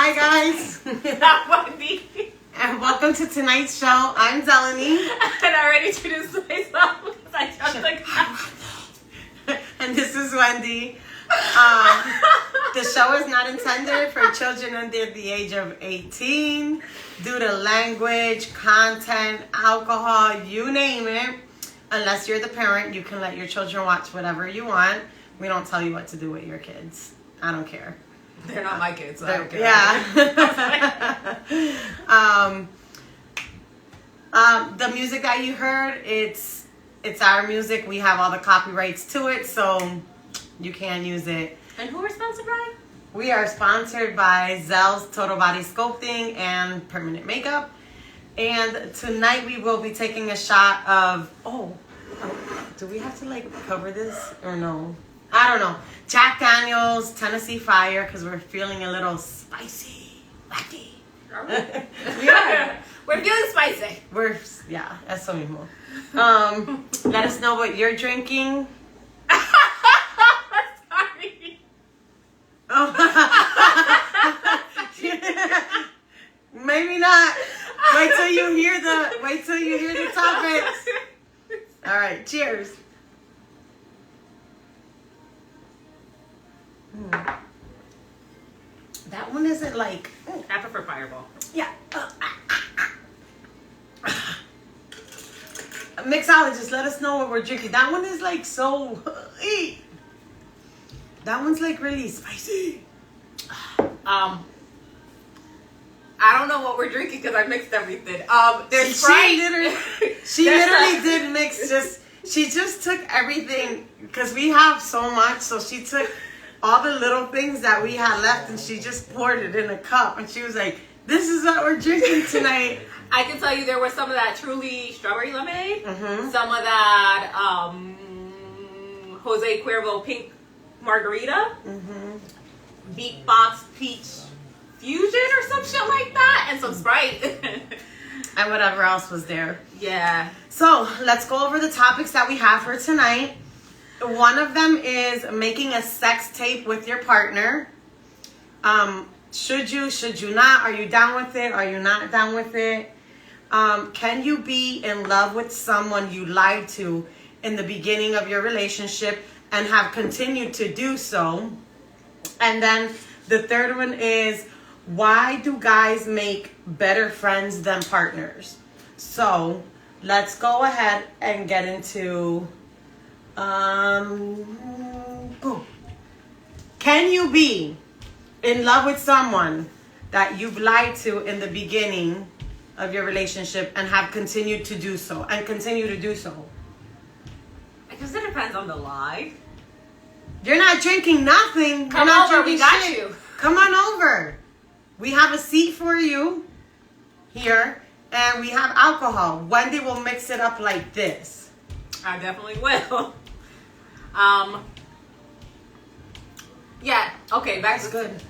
Hi guys, I'm Wendy. and welcome to tonight's show. I'm Zeleny, And I already introduced myself because I just like and this is Wendy. The show is not intended for children under the age of 18 due to language, content, alcohol, you name it. Unless you're the parent, you can let your children watch whatever you want. We don't tell you what to do with your kids. I don't care. They're not my kids, so I don't care. Yeah. The music that you heard, it's our music. We have all the copyrights to it, so you can use it. And who are sponsored by? We are sponsored by Zell's Total Body Sculpting and Permanent Makeup. And tonight we will be taking a shot of, do we have to like cover this or no? I don't know. Jack Daniel's Tennessee Fire, because we're feeling a little spicy, wacky. Yeah. We're feeling spicy. Yeah, eso mismo. Let us know what you're drinking. Sorry. Maybe not. Wait till you hear the topics. All right, cheers. That one isn't like. I prefer Fireball. Yeah. Mixologist, let us know what we're drinking. That one is like so. That one's like really spicy. I don't know what we're drinking because I mixed everything. There's Sprite. She literally did mix she just took everything because we have so much, so she took all the little things that we had left and she just poured it in a cup and she was like, this is what we're drinking tonight. I can tell you there was some of that Truly strawberry lemonade, Mm-hmm. some of that Jose Cuervo pink margarita, Mm-hmm. Beatbox peach fusion or some shit like that, and some Sprite. And whatever else was there. Yeah. So let's go over the topics that we have for tonight. One of them is making a sex tape with your partner. Should you not? Are you down with it? Are you not down with it? Can you be in love with someone you lied to in the beginning of your relationship and have continued to do so? And then the third one is, why do guys make better friends than partners? So let's go ahead and get into boom. Can you be in love with someone that you've lied to in the beginning of your relationship and have continued to do so and continue to do so? I guess it depends on the lie. You're not drinking nothing. Come You're not over, we drinking got shit. you. Come on over. We have a seat for you here, and we have alcohol. Wendy will mix it up like this. I definitely will. Yeah. Okay. Back That's to good.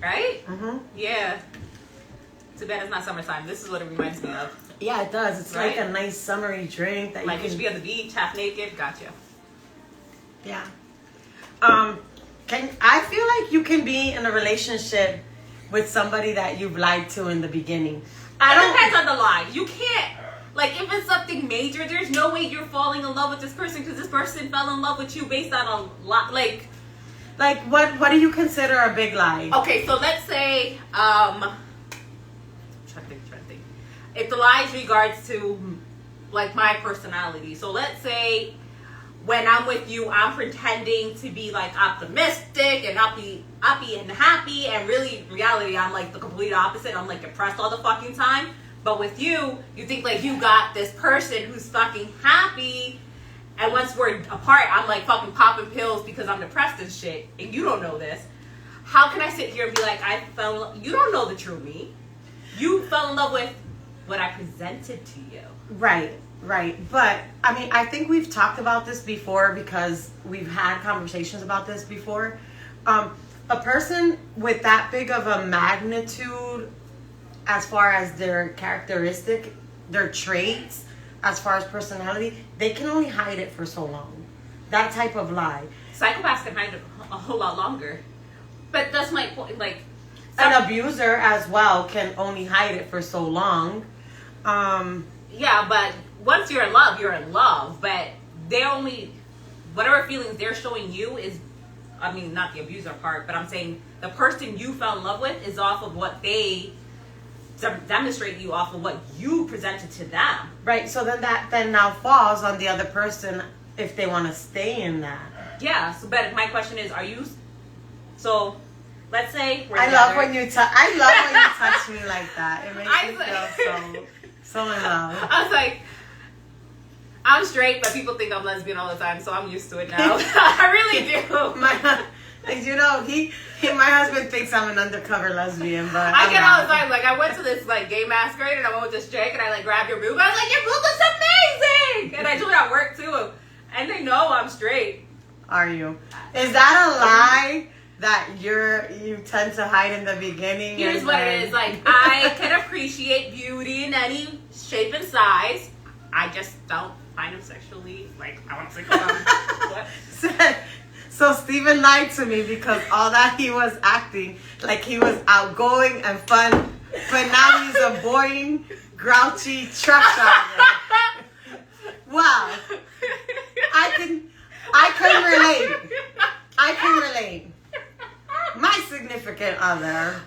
right. Mm-hmm. Yeah. Too bad it's not summertime. This is what it reminds me of. Yeah, it does. It's Right? like a nice summery drink that Like you you should can. be on the beach, half naked. Gotcha. Yeah. I feel like you can be in a relationship with somebody that you've lied to in the beginning. It depends on the lie. You can't, like, if it's something major, there's no way you're falling in love with this person because this person fell in love with you based on a lot. Like what do you consider a big lie? okay, so let's say, trying to think. If the lie is regards to, like, my personality. So let's say when I'm with you, I'm pretending to be, like, optimistic and uppy and happy, and really, in reality, I'm, like, the complete opposite. I'm, like, depressed all the fucking time. But with you, you think, like, you got this person who's fucking happy, and once we're apart, I'm, like, fucking popping pills because I'm depressed and shit, and you don't know this. How can I sit here and be like, you don't know the true me. You fell in love with what I presented to you. Right. But, I mean, I think we've talked about this before because we've had conversations about this before. A person with that big of a magnitude as far as their characteristic, their traits, as far as personality, they can only hide it for so long. That type of lie. Psychopaths can hide it a whole lot longer. But that's my point. Like, an abuser as well can only hide it for so long. Yeah, but once you're in love, you're in love. But they only, whatever feelings they're showing you is, I mean, not the abuser part, but I'm saying the person you fell in love with is off of what they demonstrate you off of what you presented to them. Right. So then that then now falls on the other person if they want to stay in that. Yeah. So, but my question is, are you? So, let's say we're I love when you touch. I love when you touch me like that. It makes me feel so in love. I was like, I'm straight, but people think I'm lesbian all the time, so I'm used to it now. I really do. You know, my husband thinks I'm an undercover lesbian, but I get all the time. Like, I went to this like gay masquerade, and I went with this chick, and I like grabbed your boob. I was like, your boob looks amazing, and I do it at work too, and they know I'm straight. Are you? Is that a lie that you tend to hide in the beginning? Here's what it is. Like, I can appreciate beauty in any shape and size. I just don't find them sexually. Like, I want to say, what? So Steven lied to me because all that he was acting like he was outgoing and fun, but now he's a boring, grouchy truck driver. Wow. I can relate. I can relate. My significant other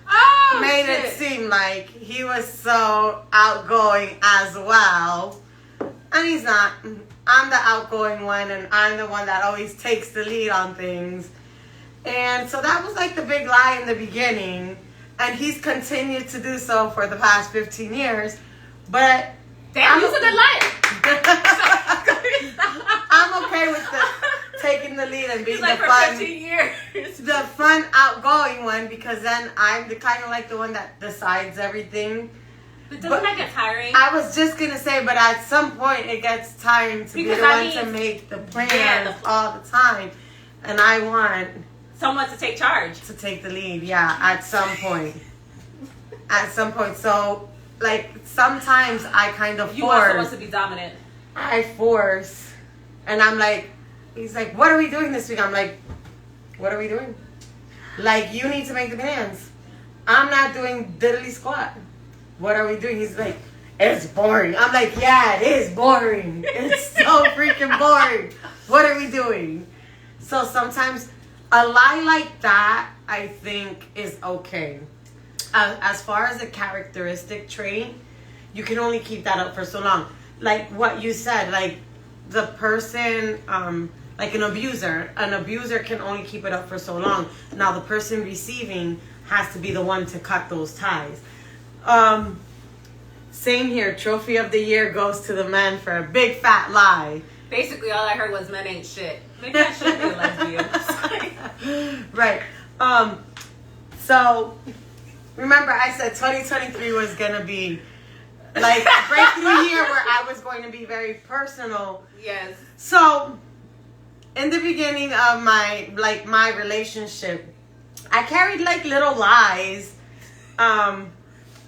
made it seem like he was so outgoing as well. And he's not. I'm the outgoing one, and I'm the one that always takes the lead on things. And so that was like the big lie in the beginning. And he's continued to do so for the past 15 years. But damn, he's a good liar. I'm okay with taking the lead and being like the fun, 15 years. the fun, outgoing one, because then I'm the kind of like the one that decides everything. But doesn't that get tiring? I was just gonna say, but at some point it gets tiring to be the one to make the plans all the time, and I want someone to take charge, to take the lead. Yeah, at some point. At some point, so like sometimes I kind of force. You want someone to be dominant. I force, and I'm like, he's like, "What are we doing this week?" I'm like, "What are we doing?" Like, you need to make the plans. I'm not doing diddly squat. What are we doing? He's like, it's boring. I'm like, yeah, it is boring. It's so freaking boring. What are we doing? So sometimes a lie like that, I think, is okay. As far as a characteristic trait, you can only keep that up for so long. Like what you said, like the person, like an abuser can only keep it up for so long. Now the person receiving has to be the one to cut those ties. Same here. Trophy of the year goes to the men for a big fat lie. Basically, all I heard was men ain't shit. Maybe I should be a lesbian. Right. So remember, I said 2023 was gonna be like a breakthrough year where I was going to be very personal. Yes. So in the beginning of my relationship, I carried like little lies.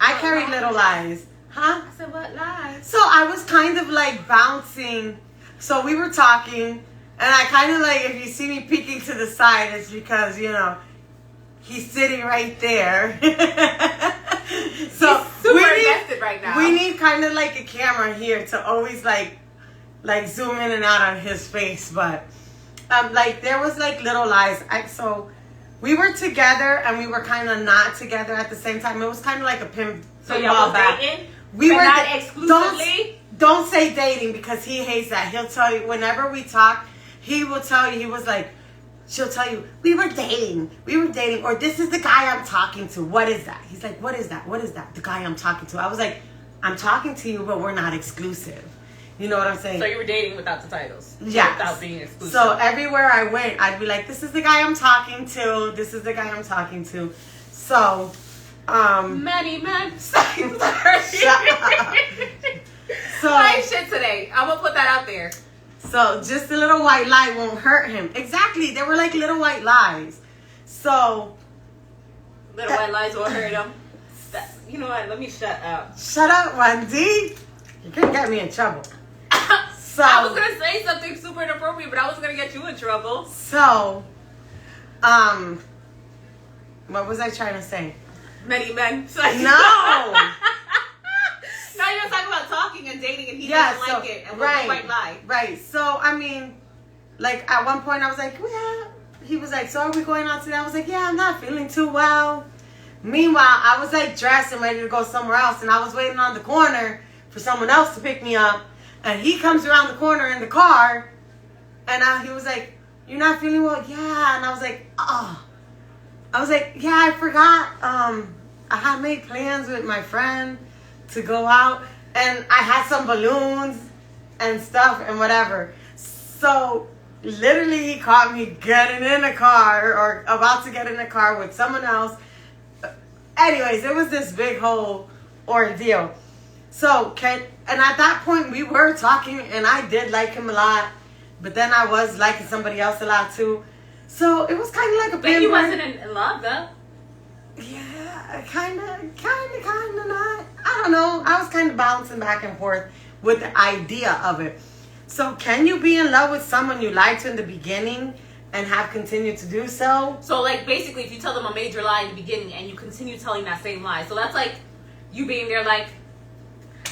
I carried little lies. Huh? I said, what lies? So I was kind of like bouncing. So we were talking, and I kind of like, if you see me peeking to the side, it's because, you know, he's sitting right there. So he's super invested right now. We need kind of like a camera here to always like zoom in and out on his face. But like there was like little lies. So we were together and we were kind of not together at the same time. It was kind of like a pimp. So y'all was dating? We were not exclusively? Don't say dating because he hates that. He'll tell you whenever we talk, he will tell you, she'll tell you, we were dating, or this is the guy I'm talking to. What is that? He's like, what is that? What is that? The guy I'm talking to. I was like, I'm talking to you, but we're not exclusive. You know what I'm saying? So you were dating without the titles? Yeah. Without being exclusive. So everywhere I went, I'd be like, this is the guy I'm talking to. This is the guy I'm talking to. So, many men say So I ain't shit today. I'm gonna put that out there. So just a little white lie won't hurt him. Exactly. They were like little white lies. So little white lies won't hurt him. You know what? Let me shut up. Shut up, Wendy. You're gonna get me in trouble. So I was gonna say something super inappropriate, but I was gonna get you in trouble. So, what was I trying to say? many men. So No. No, you're talking about talking and dating, and he Yeah, doesn't so, like it, and right, white lie. Right. So, I mean, like, at one point I was like, yeah. He was like, so are we going out today? I was like, yeah, I'm not feeling too well. Meanwhile, I was like dressed and ready to go somewhere else, and I was waiting on the corner for someone else to pick me up. And he comes around the corner in the car, and he was like, you're not feeling well? Yeah. And I was like, oh. I was like, yeah, I forgot. I had made plans with my friend to go out, and I had some balloons and stuff and whatever. So literally he caught me getting in a car or about to get in a car with someone else. Anyways, it was this big whole ordeal. So, and at that point we were talking, and I did like him a lot, but then I was liking somebody else a lot too. So it was kind of like a. But he wasn't in love though. Yeah, kind of not. I don't know. I was kind of bouncing back and forth with the idea of it. So can you be in love with someone you liked in the beginning and have continued to do so? So, like, basically, if you tell them a major lie in the beginning and you continue telling that same lie, so that's like you being there like,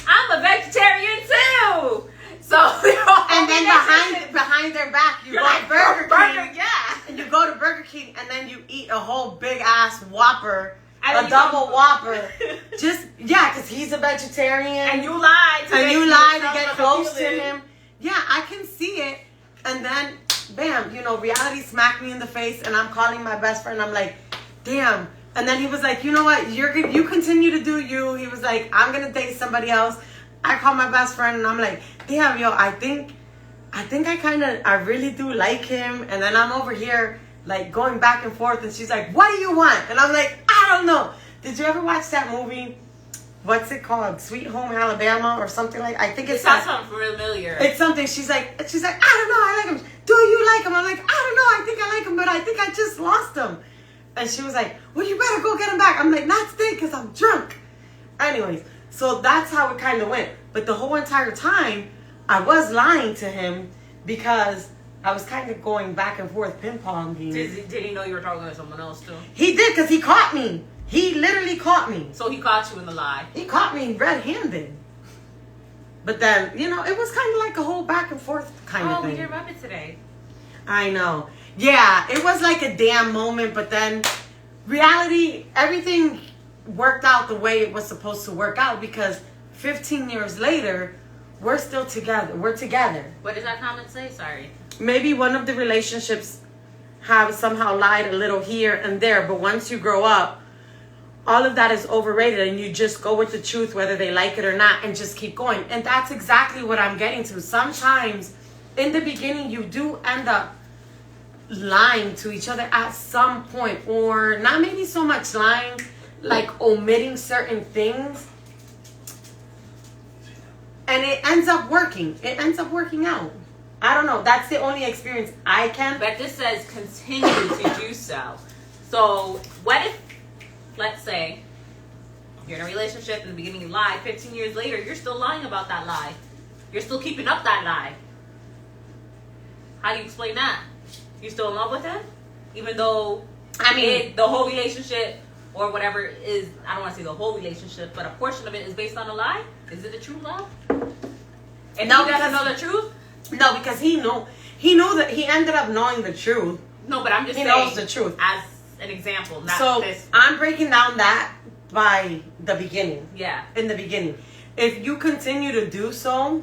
I'm a vegetarian too. So, and then behind their back, you go to Burger King. Yeah. And you go to Burger King, and then you eat a whole big ass Whopper, And a double Whopper. Because he's a vegetarian. And you lied to get close to him. Yeah, I can see it. And then, bam, reality smacked me in the face, and I'm calling my best friend. I'm like, damn. And then he was like, you know what? You continue to do you. He was like, I'm gonna date somebody else. I call my best friend, and I'm like, damn, yo, I think I really do like him. And then I'm over here like going back and forth, and she's like, what do you want? And I'm like, I don't know. Did you ever watch that movie? What's it called? Sweet Home Alabama or something like? I think it's. It sounds familiar. It's something. She's like, I don't know. I like him. Do you like him? I'm like, I don't know. I think I like him, but I think I just lost him. And she was like, well, you better go get him back. I'm like, not today, because I'm drunk. Anyways, so that's how it kind of went. But the whole entire time, I was lying to him because I was kind of going back and forth ping-ponging. Did he know you were talking to someone else too? He did, because he caught me. He literally caught me. So he caught you in the lie. He caught me red-handed. But then, it was kind of like a whole back and forth kind of thing. Oh, we didn't rub it today. I know. Yeah, it was like a damn moment, but then reality, everything worked out the way it was supposed to work out, because 15 years later, we're still together. We're together. What does that comment say? Sorry. Maybe one of the relationships have somehow lied a little here and there, but once you grow up, all of that is overrated, and you just go with the truth whether they like it or not, and just keep going. And that's exactly what I'm getting to. Sometimes in the beginning you do end up lying to each other at some point, or not maybe so much lying, like omitting certain things, and it ends up working. It ends up working out. I don't know. That's the only experience I can. But this says continue to do so. So what if, let's say, you're in a relationship, in the beginning you lied, 15 years later, you're still lying about that lie. You're still keeping up that lie. How do you explain that? You still in love with him? Even though, the whole relationship, or whatever is, I don't want to say the whole relationship, but a portion of it is based on a lie? Is it a true love? And No, he doesn't because- know the truth? No, because he knew that he ended up knowing the truth. No, but I'm just He saying. knows the truth. As an example, not So this. I'm breaking down that by the beginning. Yeah. In the beginning, if you continue to do so,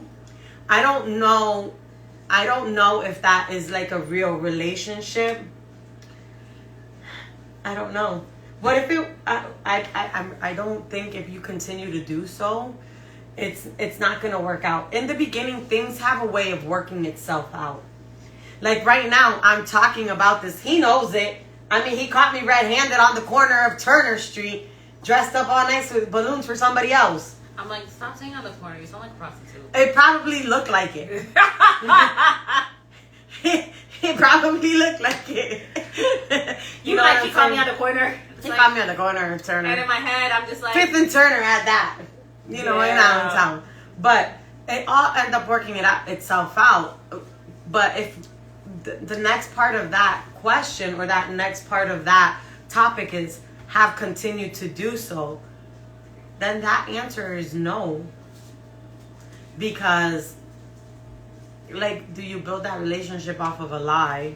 I don't know if that is like a real relationship. I don't know. What if it? I don't think if you continue to do so, it's not gonna work out. In the beginning, things have a way of working itself out. Like right now, I'm talking about this. He knows it. He caught me red-handed on the corner of Turner Street, dressed up all nice with balloons for somebody else. I'm like, stop saying on the corner. You sound like a prostitute. It probably looked like it. It probably looked like it. You know like what he I'm caught me saying? on the corner. He caught me on the corner of Turner. And in my head, I'm just like, Fifth and Turner at that. In Allentown. But it all ended up working itself out. But if the next part of that question, or that next part of that topic is, have continued to do so, then that answer is no. Because, like, do you build that relationship off of a lie?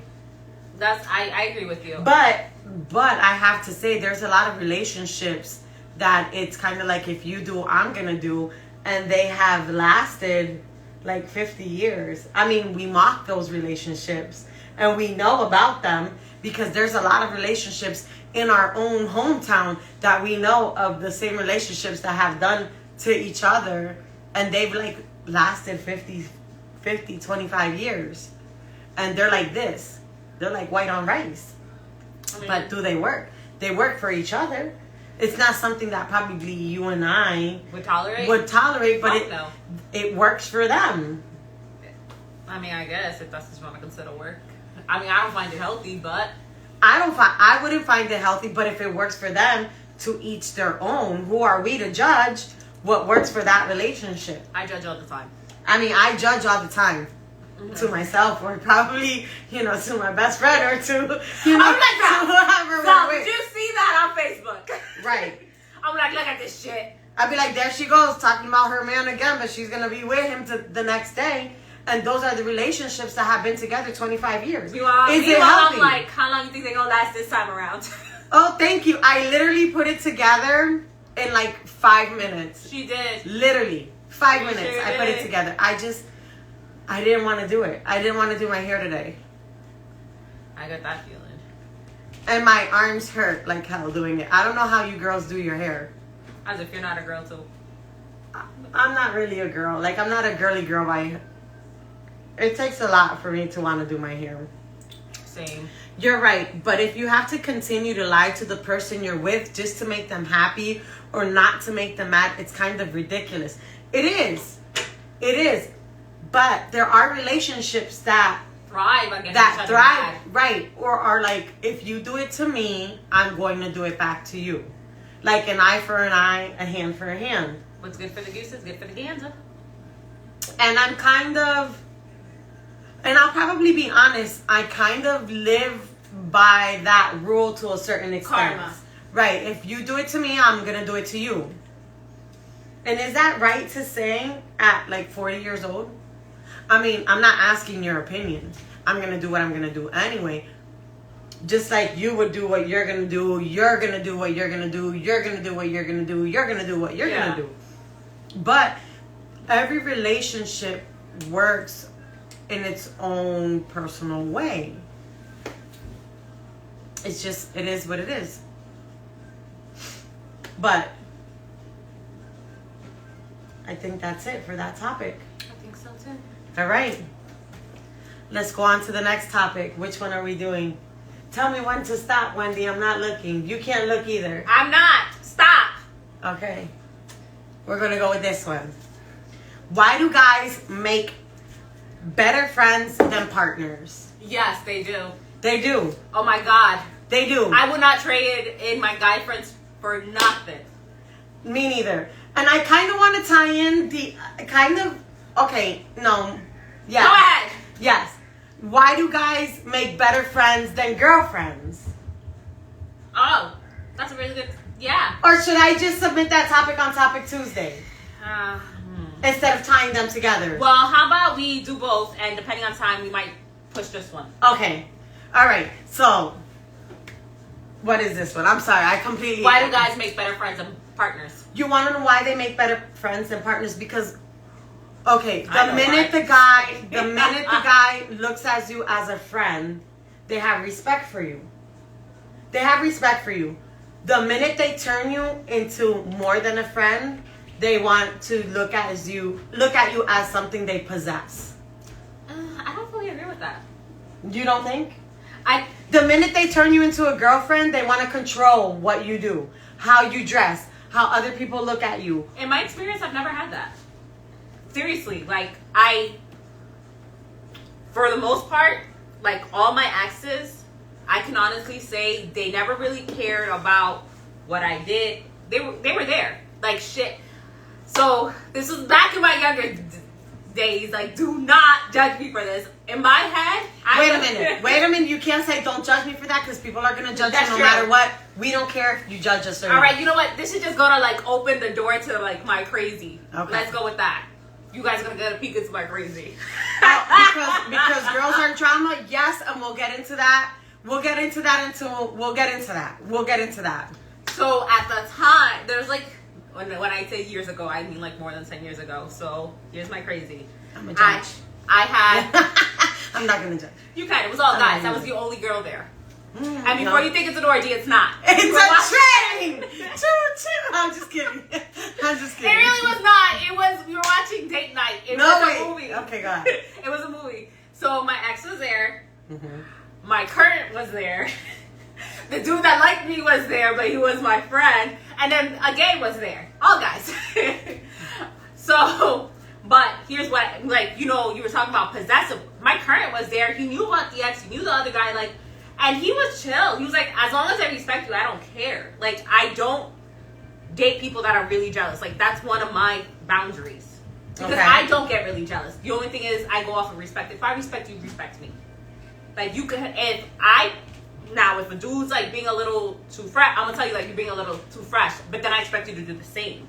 I agree with you. But I have to say, there's a lot of relationships that it's kind of like, if you do, I'm gonna do, and they have lasted like 50 years. I mean, we mock those relationships and we know about them because there's a lot of relationships in our own hometown that we know of, the same relationships that have done to each other, and they've like lasted 50, 25 years, and they're like this. They're like white on rice. I mean, but do they work? They work for each other. It's not something that probably you and I would tolerate, but it works for them. I mean, I guess if that's what you want to consider work. I mean, I don't find it healthy, but I wouldn't find it healthy, but if it works for them, to each their own. Who are we to judge what works for that relationship? I judge all the time. I mean, I judge all the time. Mm-hmm. To myself, or probably, to my best friend, or to, I'm like that. To whoever So, we're did you see that on Facebook? Right. I'm like, look at this shit. I'd be like, there she goes, talking about her man again, but she's going to be with him to the next day. And those are the relationships that have been together 25 years. Is it healthy? I'm like, how long do you think they're going to last this time around? Oh, thank you. I literally put it together in like 5 minutes. She did. Literally. 5 minutes. Sure I put it together. I didn't want to do it. I didn't want to do my hair today. I got that feeling. And my arms hurt like hell doing it. I don't know how you girls do your hair. As if you're not a girl too. I'm not really a girl. Like, I'm not a girly girl. It takes a lot for me to want to do my hair. Same. You're right. But if you have to continue to lie to the person you're with just to make them happy or not to make them mad, it's kind of ridiculous. It is. It is. But there are relationships that thrive against each other. Right? Or are like, if you do it to me, I'm going to do it back to you. Like an eye for an eye, a hand for a hand. What's good for the goose is good for the gander. And I'm kind of, and I'll probably be honest, I kind of live by that rule to a certain extent. Karma. Right? If you do it to me, I'm gonna do it to you. And is that right to say at like 40 years old? I mean, I'm not asking your opinion. I'm going to do what I'm going to do anyway. Just like you would do what you're going to do, you're going to do what you're going to do, you're going to do what you're going to do, you're going to do what you're going to do. But every relationship works in its own personal way. It's just, it is what it is. But I think that's it for that topic. I think so too. All right. Let's go on to the next topic. Which one are we doing? Tell me when to stop, Wendy. I'm not looking. You can't look either. I'm not. Stop. Okay. We're going to go with this one. Why do guys make better friends than partners? Yes, they do. They do. Oh my God. They do. I would not trade in my guy friends for nothing. Me neither. And I kind of want to tie in the okay, no. Yeah. Go ahead. Yes. Why do guys make better friends than girlfriends? Oh, that's a really good, yeah. Or should I just submit that topic on Topic Tuesday? Instead of tying them together? Well, how about we do both, and depending on time, we might push this one. Okay. All right. So, what is this one? I'm sorry. I completely... Why do guys make better friends than partners? You want to know why they make better friends than partners? Because, okay, the minute the guy looks at you as a friend, they have respect for you. They have respect for you. The minute they turn you into more than a friend, they want to look at you as something they possess. I don't fully agree with that. You don't think? The minute they turn you into a girlfriend, they want to control what you do, how you dress, how other people look at you. In my experience, I've never had that. Seriously, for the most part, all my exes, I can honestly say they never really cared about what I did. They were there. Shit. So, this was back in my younger days. Do not judge me for this. In my head, Wait a minute. You can't say don't judge me for that because people are going to judge That's you no true. matter what. We don't care if you judge us or All not. right, you know what? This should just go to like open the door to like my crazy. Okay. Let's go with that. You guys are gonna get a peek into my crazy. Because girls are trauma, yes, and we'll get into that. We'll get into that. So at the time, there's like when I say years ago, I mean like more than 10 years ago. So here's my crazy. I'm a judge. I had. I'm not gonna judge. You kind of. It was all guys. I was the only girl there. And before No. you think it's an orgy, it's not. It's a train. Choo. I'm just kidding. It really was not. We were watching date night. It was a movie. Okay, go ahead. It was a movie. So my ex was there. Mm-hmm. My current was there. The dude that liked me was there, but he was my friend. And then a gay was there. All guys. So, but here's what, like, you know, you were talking about possessive. My current was there. He knew about the ex. He knew the other guy. Like, and he was chill. He was like, as long as I respect you, I don't care. Like, I don't date people that are really jealous. Like, that's one of my boundaries. Because Okay. I don't get really jealous. The only thing is I go off of respect. If I respect you, respect me. Like, you can, if a dude's like being a little too fresh, I'm gonna tell you like you're being a little too fresh, but then I expect you to do the same.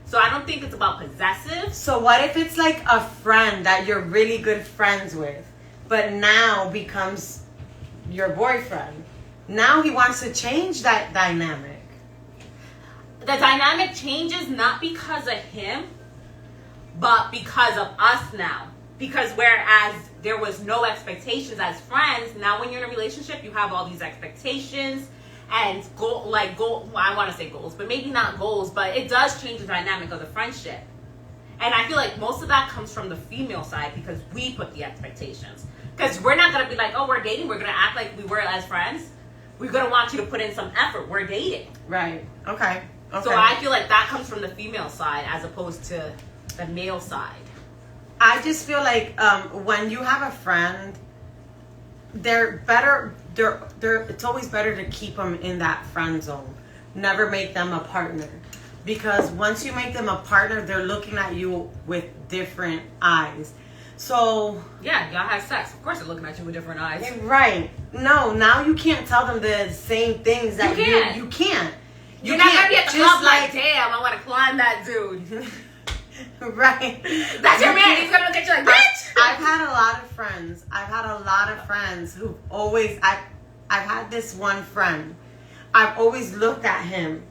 So I don't think it's about possessive. So what if it's like a friend that you're really good friends with, but now becomes your boyfriend? Now he wants to change that dynamic. The dynamic changes not because of him, but because of us now. Because whereas there was no expectations as friends, now when you're in a relationship, you have all these expectations and I want to say goals, but maybe not goals, but it does change the dynamic of the friendship. And I feel like most of that comes from the female side because we put the expectations. Because we're not going to be like, oh, we're dating, we're going to act like we were as friends. We're going to want you to put in some effort. We're dating. Right. Okay. So I feel like that comes from the female side as opposed to the male side. I just feel like when you have a friend, they're better. It's always better to keep them in that friend zone. Never make them a partner, because once you make them a partner, they're looking at you with different eyes. So yeah, y'all have sex. Of course, they're looking at you with different eyes. Right? No, now you can't tell them the same things that You can't. you can't. You're not gonna be at the just club like, damn, I want to climb that dude. Right. That's your man. He's gonna look at you like, bitch. I've had a lot of friends who always, I've had this one friend. I've always looked at him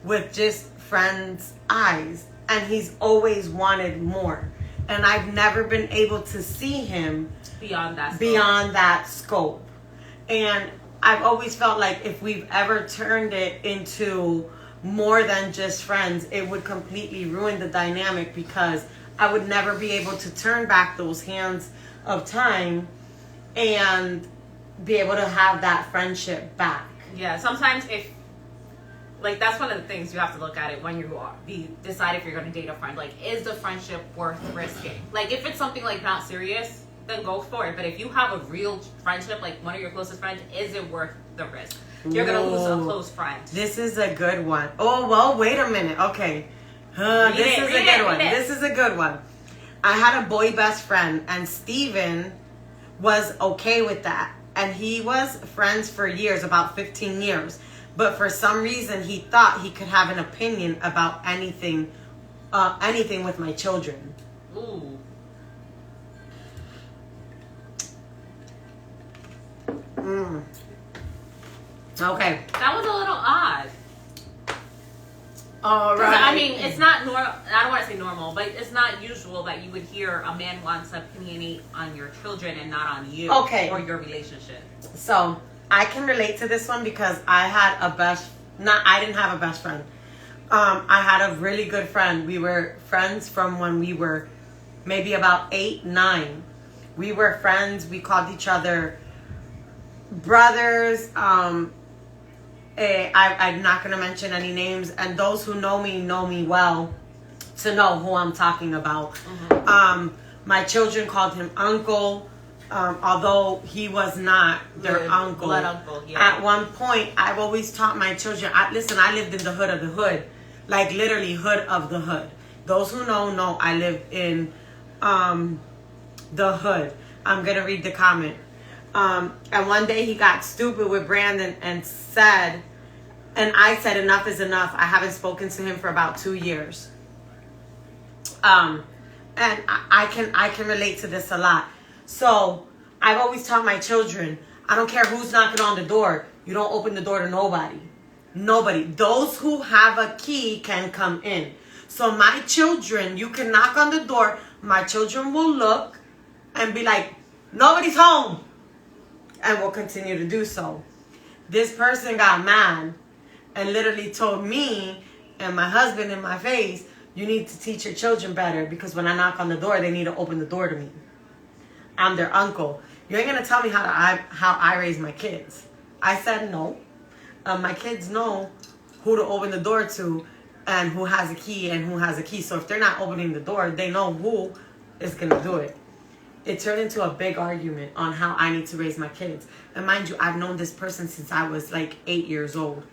with just friend's eyes, and he's always wanted more. And I've never been able to see him beyond that scope. And I've always felt like if we've ever turned it into more than just friends, it would completely ruin the dynamic, because I would never be able to turn back those hands of time and be able to have that friendship back. Yeah, sometimes that's one of the things you have to look at it when you decide if you're going to date a friend. Like, is the friendship worth risking? Like, if it's something like not serious, then go for it. But if you have a real friendship, like one of your closest friends, is it worth the risk? You're going to lose a close friend. This is a good one. Oh, well, wait a minute. Okay. This is a good one. I had a boy best friend, and Steven was okay with that. And he was friends for years, about 15 years. But for some reason, he thought he could have an opinion about anything with my children. Ooh. Okay. That was a little odd. All right. I mean, it's not normal. I don't want to say normal, but it's not usual that you would hear a man wants to opinionate on your children and not on you or your relationship. So I can relate to this one because I didn't have a best friend. I had a really good friend. We were friends from when we were maybe about 8, 9. We were friends. We called each other brothers. I'm not going to mention any names, and those who know me well to know who I'm talking about. Mm-hmm. My children called him uncle, although he was not their uncle. Blood uncle, yeah. At one point, I've always taught my children, I lived in the hood of the hood, like literally hood of the hood. Those who know I lived in the hood. I'm going to read the comment. And one day he got stupid with Brandon and said, And I said enough is enough. I haven't spoken to him for about 2 years. And I can relate to this a lot. So I've always taught my children, I don't care who's knocking on the door. You don't open the door to nobody. Nobody. Those who have a key can come in. So my children, you can knock on the door. My children will look and be like, nobody's home. And will continue to do so. This person got mad and literally told me and my husband in my face, you need to teach your children better because when I knock on the door, they need to open the door to me. I'm their uncle. You ain't going to tell me how I raise my kids. I said no. My kids know who to open the door to and who has a key and who has a key. So if they're not opening the door, they know who is going to do it. It turned into a big argument on how I need to raise my kids. And mind you, I've known this person since I was like 8 years old.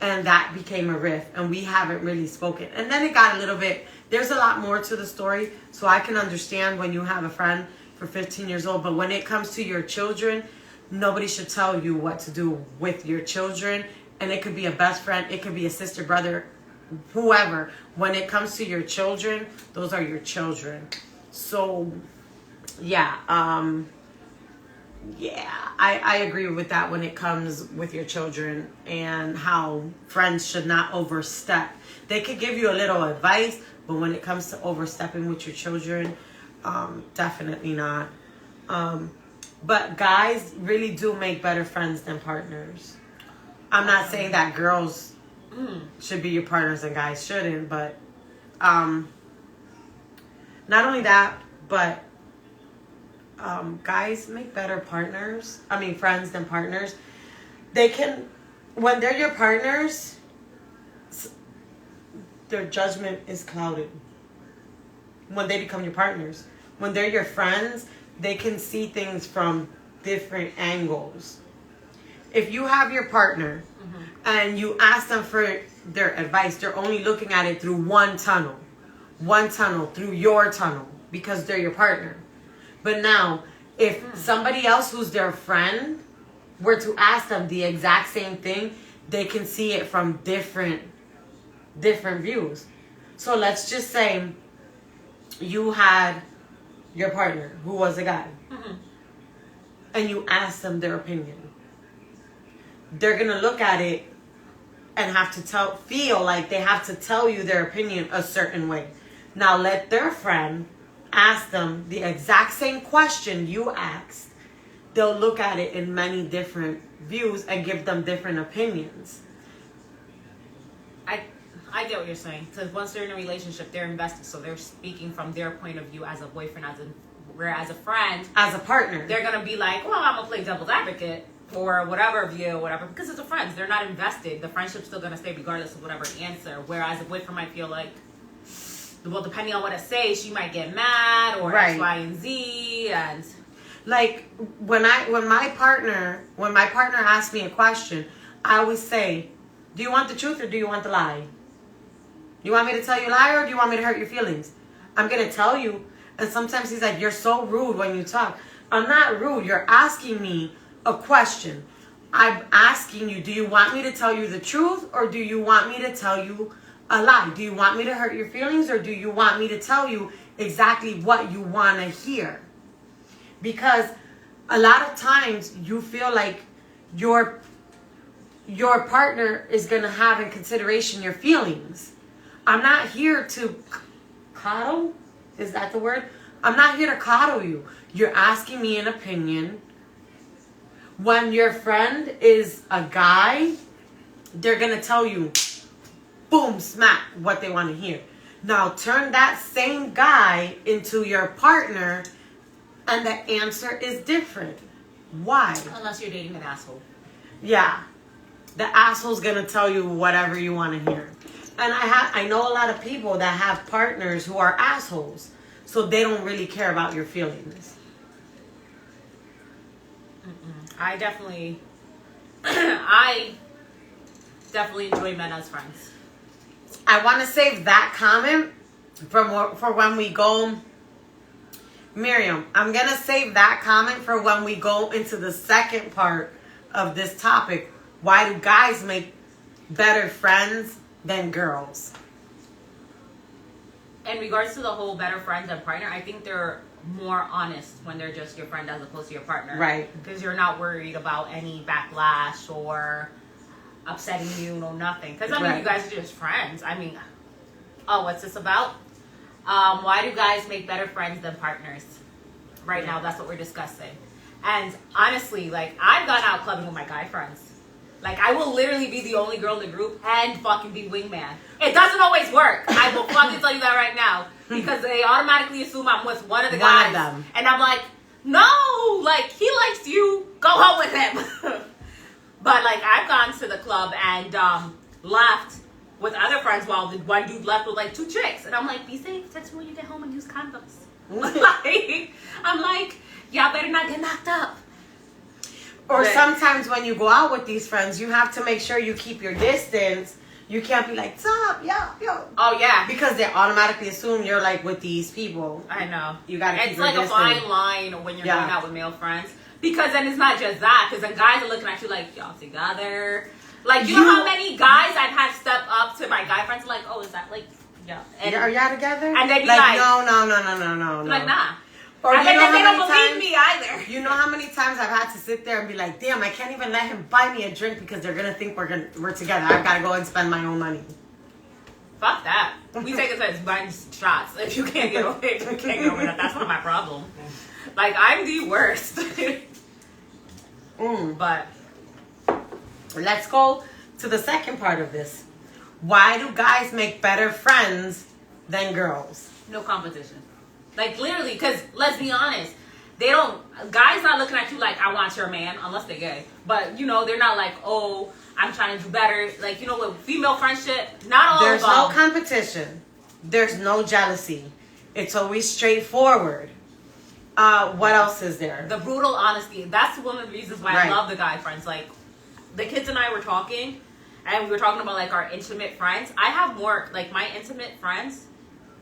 And that became a rift. And we haven't really spoken. And then it got a little bit, there's a lot more to the story. So I can understand when you have a friend for 15 years old. But when it comes to your children, nobody should tell you what to do with your children. And it could be a best friend. It could be a sister, brother, whoever. When it comes to your children, those are your children. So, yeah. I agree with that when it comes with your children and how friends should not overstep. They could give you a little advice, but when it comes to overstepping with your children, definitely not. But guys really do make better friends than partners. I'm not saying that girls should be your partners and guys shouldn't, but not only that, but guys make better friends than partners. They can, when they're your partners, their judgment is clouded. When they become your partners. When they're your friends, they can see things from different angles. If you have your partner and you ask them for their advice, they're only looking at it through one tunnel, through your tunnel, because they're your partner. But now, if somebody else who's their friend were to ask them the exact same thing, they can see it from different views. So let's just say you had your partner who was a guy, and you asked them their opinion. They're gonna look at it and have to feel like they have to tell you their opinion a certain way. Now let their friend ask them the exact same question you asked. They'll look at it in many different views and give them different opinions. I get what you're saying. Because once they're in a relationship, they're invested. So they're speaking from their point of view as a boyfriend, whereas a friend, as a partner, they're going to be like, well, I'm going to play devil's advocate or whatever view, whatever. Because it's a friend. They're not invested. The friendship's still going to stay regardless of whatever answer. Whereas a boyfriend might feel like, well, depending on what it says, she might get mad or X, Y, and Z. And like when my partner asks me a question, I always say, do you want the truth or do you want the lie? You want me to tell you a lie or do you want me to hurt your feelings? I'm going to tell you. And sometimes he's like, you're so rude when you talk. I'm not rude. You're asking me a question. I'm asking you, do you want me to tell you the truth or do you want me to tell you a lie? Do you want me to hurt your feelings or do you want me to tell you exactly what you want to hear? Because a lot of times you feel like your partner is going to have in consideration your feelings. I'm not here to coddle. Is that the word? I'm not here to coddle you. You're asking me an opinion. When your friend is a guy, they're going to tell you, boom, smack, what they want to hear. Now turn that same guy into your partner and the answer is different. Why? Unless you're dating an asshole. Yeah. The asshole's going to tell you whatever you want to hear. And I know a lot of people that have partners who are assholes. So they don't really care about your feelings. I definitely enjoy men as friends. I want to save that comment for when we go. Miriam, I'm going to save that comment for when we go into the second part of this topic. Why do guys make better friends than girls? In regards to the whole better friends and partner, I think they're more honest when they're just your friend as opposed to your partner. Right. Because you're not worried about any backlash or upsetting you, no nothing. Because I mean, Right. you guys are just friends. I mean, oh, what's this about? Why do guys make better friends than partners? Right now, that's what we're discussing. And honestly, like, I've gone out clubbing with my guy friends. Like, I will literally be the only girl in the group and fucking be wingman. It doesn't always work. I will fucking tell you that right now. Because they automatically assume I'm with one of the guys. One of them. And I'm like, no, like, he likes you. Go home with him. But, like, I've gone to the club and left with other friends while the one dude left with, like, 2 chicks. And I'm like, be safe. Text me when you get home and use condoms. Like, I'm like, y'all better not get knocked up. Or But- sometimes when you go out with these friends, you have to make sure you keep your distance. You can't be like, stop, yo. Oh, yeah. Because they automatically assume you're like with these people. I know. You gotta keep It's your like a distance. fine line when you're Yeah. going out with male friends. Because then it's not just that. Because then guys are looking at you like, y'all together. Like, you know how many guys I've had step up to my guy friends like, oh, is that like, yeah. And Are y'all together? And they'd be like, like- no. like, nah. Or And you then know they how don't many believe times? me either. You know how many times I've had to sit there and be like, damn, I can't even let him buy me a drink because they're gonna think we're together. I've gotta go and spend my own money. Fuck that. We take it as buying shots. If you can't get away, that's not my problem. Like, I'm the worst. But Let's go to the second part of this. Why do guys make better friends than girls? no competition. Like, literally, because let's be honest, they don't, guys not looking at you like, I want your man, unless they're gay. But, you know, they're not like, oh, I'm trying to do better. Like, you know, with female friendship, not all There's of no them. competition. There's no jealousy. It's always straightforward. What else is there? The brutal honesty. That's one of the reasons why Right. I love the guy friends. Like, the kids and I were talking, and we were talking about, like, our intimate friends. I have more, like, my intimate friends.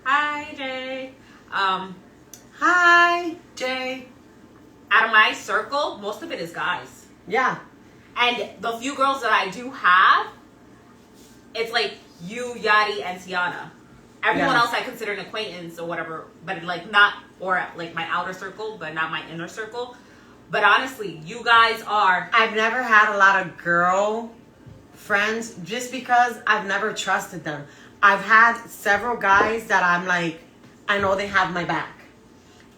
Hi, Jay. Hi, Jay. Out of my circle, most of it is guys. Yeah. And the few girls that I do have, it's like you, Yadi, and Tiana. Everyone Yeah. else I consider an acquaintance or whatever, but like not, or like my outer circle, but not my inner circle. But honestly, you guys are. I've never had a lot of girl friends just because I've never trusted them. I've had several guys that I'm like, I know they have my back.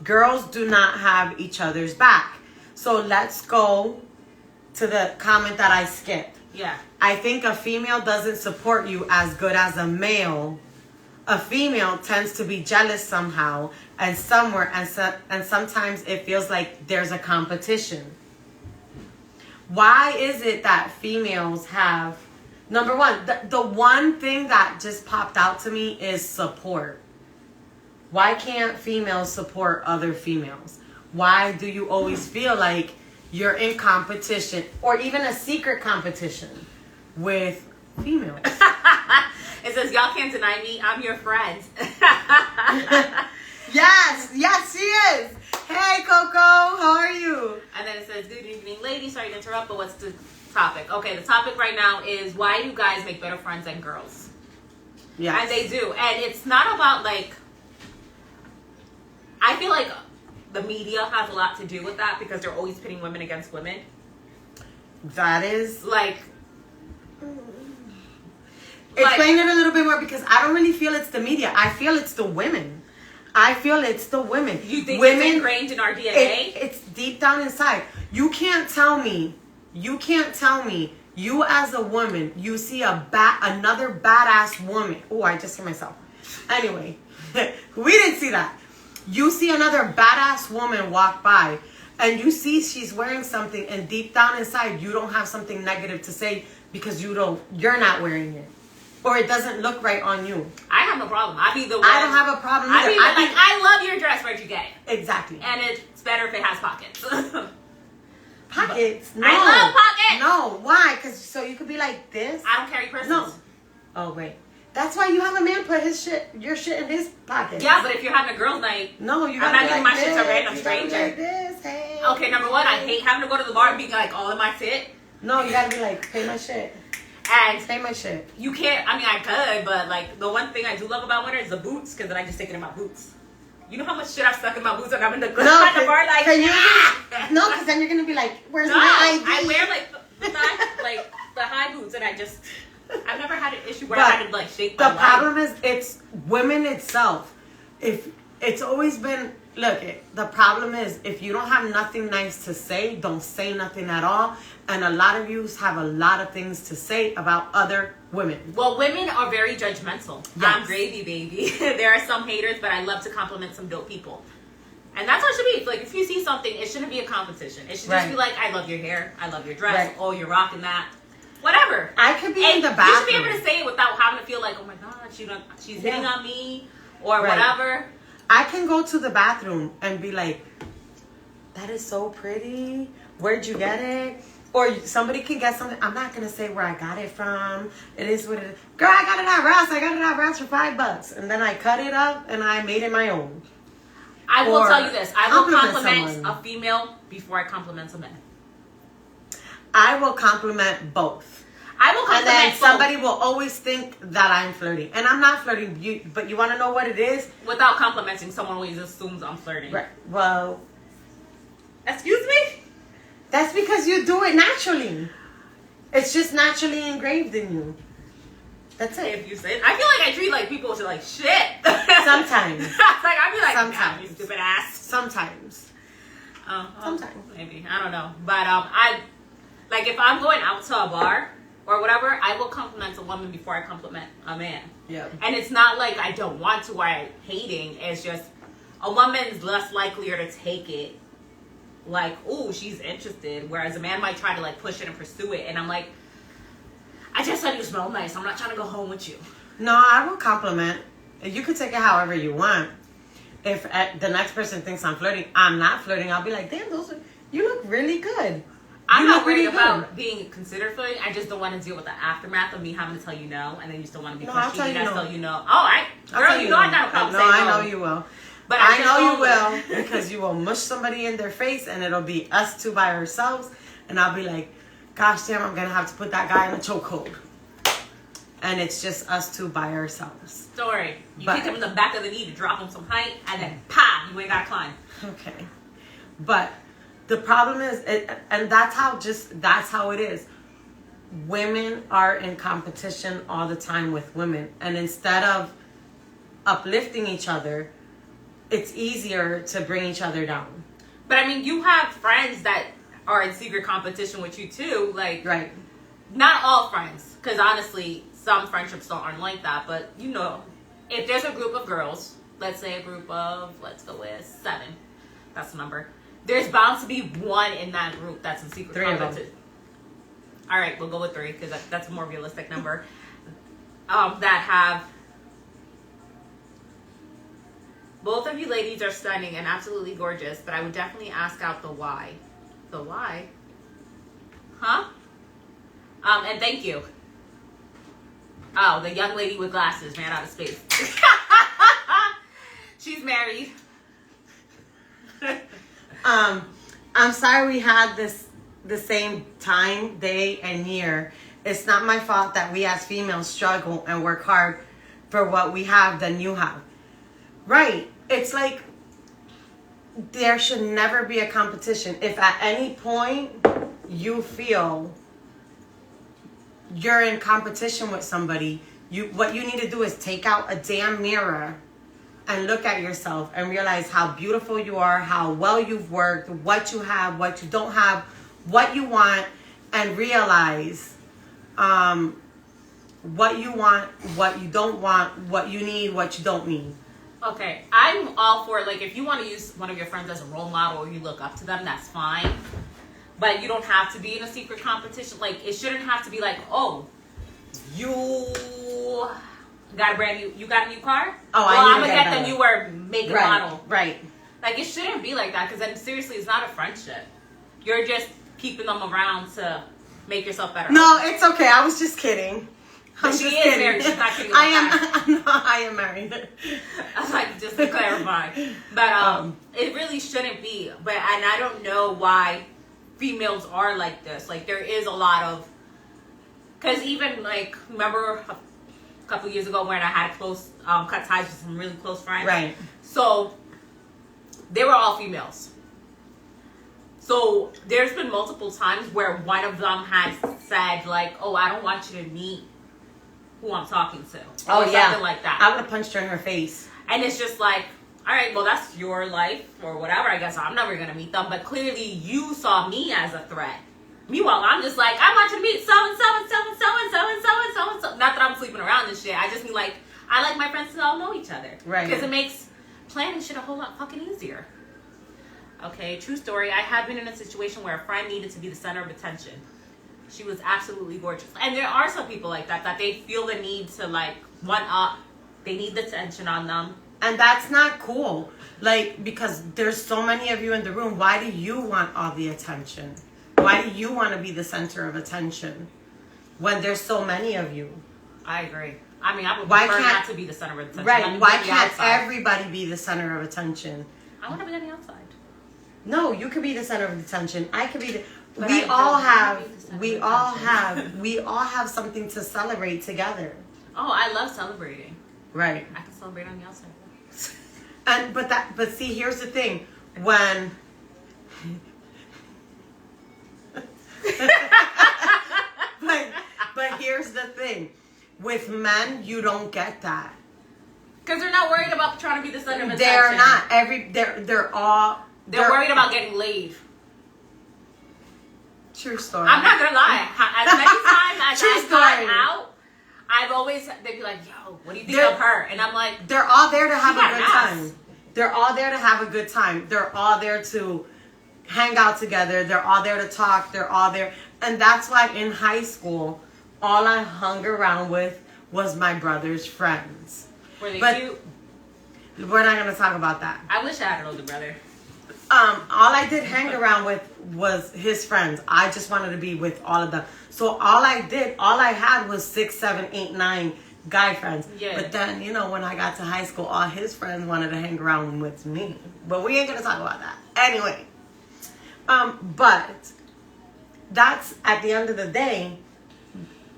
Girls do not have each other's back. So let's go to the comment that I skipped. Yeah. I think a female doesn't support you as good as a male. A female tends to be jealous somehow and somewhere, and sometimes it feels like there's a competition. Why is it that females have, number one, the one thing that just popped out to me is support. Why can't females support other females? Why do you always feel like you're in competition or even a secret competition with females? It says, y'all can't deny me. I'm your friend. Yes, she is. Hey, Coco, how are you? And then it says, good evening, ladies. Sorry to interrupt, but what's the topic? Okay, the topic right now is why do guys make better friends than girls? Yeah, And they do. And it's not about, like, I feel like the media has a lot to do with that because they're always pitting women against women. that is. Like, Explain it a little bit more because I don't really feel it's the media. I feel it's the women. I feel it's the women. you think women, it's ingrained in our DNA? It's deep down inside. You can't tell me. You as a woman, you see another badass woman. Oh, I just hear myself. Anyway, we didn't see that. You see another badass woman walk by and you see she's wearing something and deep down inside you don't have something negative to say because you're not wearing it. Or it doesn't look right on you. I have no problem. I be the one. I don't have a problem either. I be like, I love your dress. Where'd you get it? Exactly. And it's better if it has pockets. Pockets? No. I love pockets. No. Why? Because so you could be like this? I don't carry purses. No. Oh, wait. That's why you have a man put your shit in his pocket. Yeah, but if you're having a girls' night, No, you I'm gotta not be giving like my shit to a this. random You gotta be stranger. like this. Hey. okay, number one, I hate having to go to the bar and be like all in my tit. No, you gotta be like, pay my shit. And Say my shit. you can't, I mean, I could, but like the one thing I do love about winter is the boots, because then I just stick it in my boots. You know how much shit I've stuck in my boots when I'm in the, No, at the bar, like, can you? ah! No, because then you're gonna be like, "Where's No, my ID?" I wear like the high boots, and I've never had an issue where I But had to like shake my the leg. problem is, it's women itself. If it's always been, the problem is if you don't have nothing nice to say, don't say nothing at all. And a lot of you have a lot of things to say about other women. Well, women are very judgmental. Yes. I'm gravy, baby. There are some haters, but I love to compliment some dope people. And that's how it should be. It's like, if you see something, it shouldn't be a competition. It should just be like, I love your hair. I love your dress. Right. Oh, you're rocking that. Whatever. I could be And in the you bathroom. should be able to say it without having to feel like, oh my God, she's hitting Yeah. on me or Right. whatever. I can go to the bathroom and be like, that is so pretty. Where'd you get it? Or somebody can get something. I'm not going to say where I got it from. It is what it is. Girl, I got it at Ross. I got it at Ross for $5. And then I cut it up and I made it my own. I will Or tell you this. I will compliment someone. a female before I compliment a man. I will compliment both. I will And compliment then both somebody will always think that I'm flirting. And I'm not flirting. But you want to know what it is? without complimenting someone always assumes I'm flirting. Right. Well, Excuse me? that's because you do it naturally. It's just naturally engraved in you. That's it. If you say, I feel like I treat like people to like shit. Sometimes. like I'd be like, Sometimes. "God, you stupid ass." Sometimes. Sometimes. Maybe I don't know, but I like if I'm going out to a bar or whatever, I will compliment a woman before I compliment a man. Yeah. And it's not like I don't want to or I'm hating. It's just a woman's less likelier to take it like, oh, she's interested. Whereas a man might try to like push it and pursue it. And I'm like, I just said you smell nice. I'm not trying to go home with you. No, I will compliment. You could take it however you want. If the next person thinks I'm flirting, I'm not flirting. I'll be like, damn, you look really good. I'm You not look really worried about good. being considered flirting. I just don't want to deal with the aftermath of me having to tell you no, and then you still want to be No, I'll pushy. tell And you I no. tell you no. Oh, I'll girl, tell you know I got a problem No, saying I no. know you will. But I just know you don't- will because you will mush somebody in their face and it'll be us two by ourselves. And I'll be like, gosh damn, I'm going to have to put that guy in a chokehold. And it's just us two by ourselves. Don't worry. You But- kick him in the back of the knee to drop him some height, and then pop, you ain't got to climb. Okay. But the problem is, and that's how it is. Women are in competition all the time with women. And instead of uplifting each other, it's easier to bring each other down. But I mean, you have friends that are in secret competition with you too. Like, Right. not all friends, because honestly, some friendships aren't like that. But you know, if there's a group of girls, let's say a group of, let's go with 7. That's the number. There's bound to be one in that group that's in secret 3 of them. competition. All right, we'll go with 3 because that's a more realistic number. That have. Both of you ladies are stunning and absolutely gorgeous, but I would definitely ask out the why. The why? Huh? And thank you. Oh, the young lady with glasses ran out of space. She's married. I'm sorry we had the same time, day, and year. It's not my fault that we as females struggle and work hard for what we have than you have. Right. It's like there should never be a competition. If at any point you feel you're in competition with somebody, what you need to do is take out a damn mirror and look at yourself and realize how beautiful you are, how well you've worked, what you have, what you don't have, what you want, and realize what you want, what you don't want, what you need, what you don't need. Okay, I'm all for, like, if you want to use one of your friends as a role model or you look up to them, that's fine. But you don't have to be in a secret competition. Like, it shouldn't have to be like, oh, you got a new car? Oh, well, I I'm need to gonna get get the better. newer make and model. Right. Like, it shouldn't be like that, because then seriously, it's not a friendship. You're just keeping them around to make yourself better. No, it's okay. I was just kidding. I'm She just is kidding. married. She's not kidding I about am. No, I am married. I was like, just to clarify. But it really shouldn't be. But and I don't know why females are like this. Like, there is a lot of Because even, like, remember a couple years ago when I had cut ties with some really close friends? Right. So, they were all females. So, there's been multiple times where one of them has said, like, oh, I don't want you to meet who I'm talking to. Oh, or yeah. something like that. I would have punched her in her face. And it's just like, all right, well, that's your life or whatever. I guess I'm never going to meet them. But clearly you saw me as a threat. Meanwhile, I'm just like, I want you to meet so-and-so and so-and-so and so-and-so and so-and-so. Not that I'm sleeping around and shit. I just mean, like, I like my friends to all know each other. Right. Because it makes planning shit a whole lot fucking easier. Okay, true story. I have been in a situation where a friend needed to be the center of attention. She was absolutely gorgeous. And there are some people like that they feel the need to, like, one up. They need the attention on them. And that's not cool. Like, because there's so many of you in the room. Why do you want all the attention? Why do you want to be the center of attention when there's so many of you? I agree. I mean, I would Why prefer can't- not to be the center of attention. Right. Let me Why be on the can't outside. everybody be the center of attention? I want to be on the outside. No, you could be the center of attention. I could be the... But we I all don't have... wanna be the center We of all attention. we all have something to celebrate together. Oh, I love celebrating. Right. I can celebrate on the outside. But see, here's the thing. When... but here's the thing. With men, you don't get that. Because they're not worried about trying to be the center of attention. They're not. They're all... They're worried about getting laid. True story. I'm not gonna lie. As many times as True I've gone story. out, I've always they'd be like, "Yo, what do you think They're- of her?" And I'm like, They're all there to have She got a good ass. time. They're all there to have a good time. They're all there to hang out together. They're all there to talk. They're all there. And that's why in high school, all I hung around with was my brother's friends. "Were they But- cute?" We're not going to talk about that. I wish I had an older brother. All I did hang around with was his friends. I just wanted to be with all of them. So all I had was 6, 7, 8, 9 guy friends. Yeah. But then, when I got to high school, all his friends wanted to hang around with me. But we ain't gonna talk about that. Anyway. But that's at the end of the day,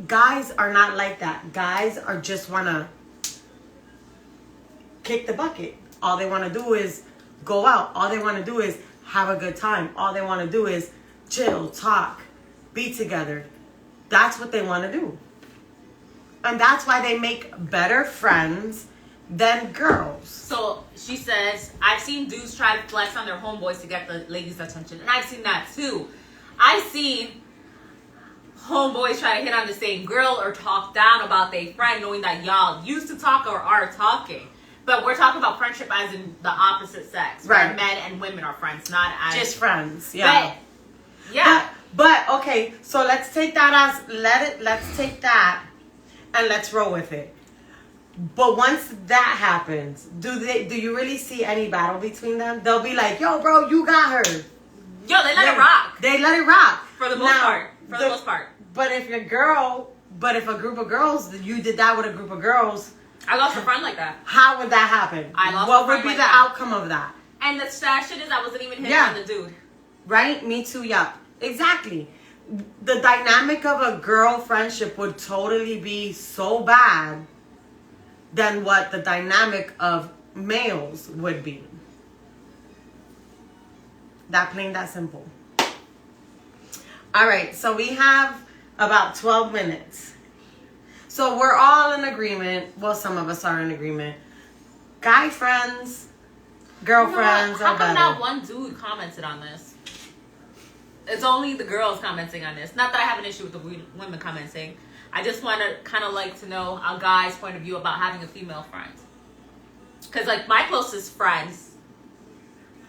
guys are not like that. Guys are just wanna kick the bucket. All they wanna do is go out. All they want to do is have a good time. All they want to do is chill, talk, be together. That's what they want to do. And that's why they make better friends than girls. So she says, I've seen dudes try to flex on their homeboys to get the ladies' attention. And I've seen that too. I've seen homeboys try to hit on the same girl or talk down about their friend knowing that y'all used to talk or are talking. But we're talking about friendship as in the opposite sex. Right. Where men and women are friends, not as... Just friends, yeah. But, yeah. But okay, so let's take that let's take that and let's roll with it. But once that happens, do you really see any battle between them? They'll be like, yo, bro, you got her. Yo, they let it rock. They let it rock. For the most part. For the most part. But if a group of girls, you did that with a group of girls, I lost a friend like that. how would that happen? I lost What a would friend be like the that. outcome of that? And the sad shit is I wasn't even hitting Yeah. on the dude. Right? Me too, yeah. Exactly. The dynamic of a girl friendship would totally be so bad than what the dynamic of males would be. That plain, that simple. All right, so we have about 12 minutes. So we're all in agreement. Well, some of us are in agreement. Guy friends, girlfriends How are come better. not one dude commented on this? It's only the girls commenting on this. Not that I have an issue with the women commenting. I just want to kind of like to know a guy's point of view about having a female friend. Because like my closest friends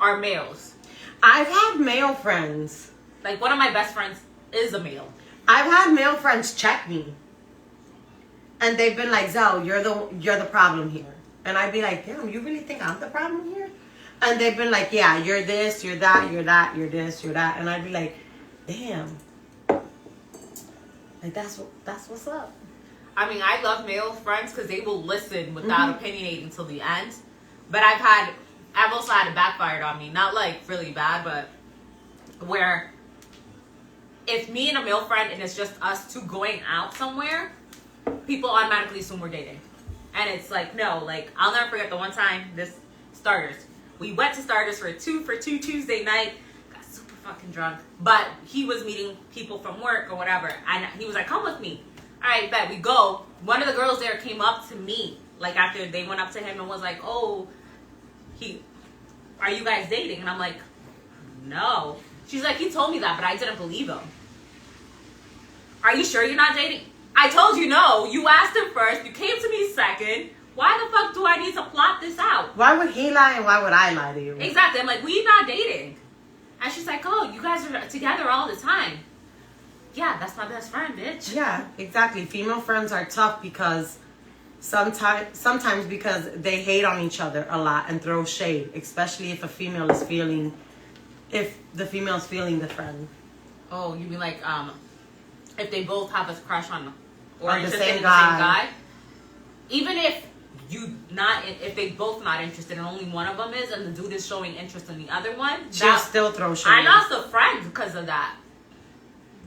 are males. I've had male friends. Like one of my best friends is a male. I've had male friends check me. And they've been like, Zell, you're the problem here. And I'd be like, damn, you really think I'm the problem here? And they've been like, yeah, you're this, you're that, you're that, you're this, you're that. And I'd be like, damn. Like, that's what's up. I mean, I love male friends because they will listen without opinionating till the end. But I've also had it backfired on me. Not like really bad, but where if me and a male friend and it's just us two going out somewhere, people automatically assume we're dating. And it's like, no, like, I'll never forget the one time, this Starters. We went to Starters for a 2 for 2 Tuesday night, got super fucking drunk. But he was meeting people from work or whatever. And he was like, come with me. All right, bet, we go. One of the girls there came up to me, like, after they went up to him and was like, oh, are you guys dating? And I'm like, no. She's like, he told me that, but I didn't believe him. Are you sure you're not dating? I told you no. You asked him first. You came to me second. Why the fuck do I need to plot this out? Why would he lie and why would I lie to you? Exactly. I'm like, we're not dating. And she's like, oh, you guys are together all the time. Yeah, that's my best friend, bitch. Yeah, exactly. Female friends are tough because sometimes because they hate on each other a lot and throw shade, especially if the female is feeling the friend. Oh, you mean like if they both have a crush on or On the interested same in guy. the same guy? Even if they both not interested and only one of them is, and the dude is showing interest in the other one, She'll still throw shade. I lost a friend because of that.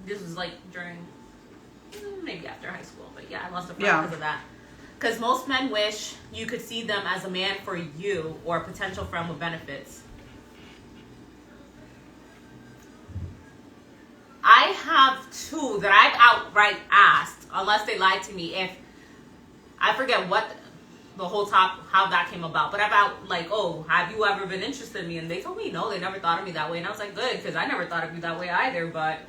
This was like during, maybe after high school, but yeah, I lost a friend because of that. Because most men wish you could see them as a man for you or a potential friend with benefits. I have two that I've outright asked, unless they lied to me, if I forget what the whole how that came about, but about like, oh, have you ever been interested in me? And they told me no, they never thought of me that way. And I was like, good, because I never thought of you that way either. But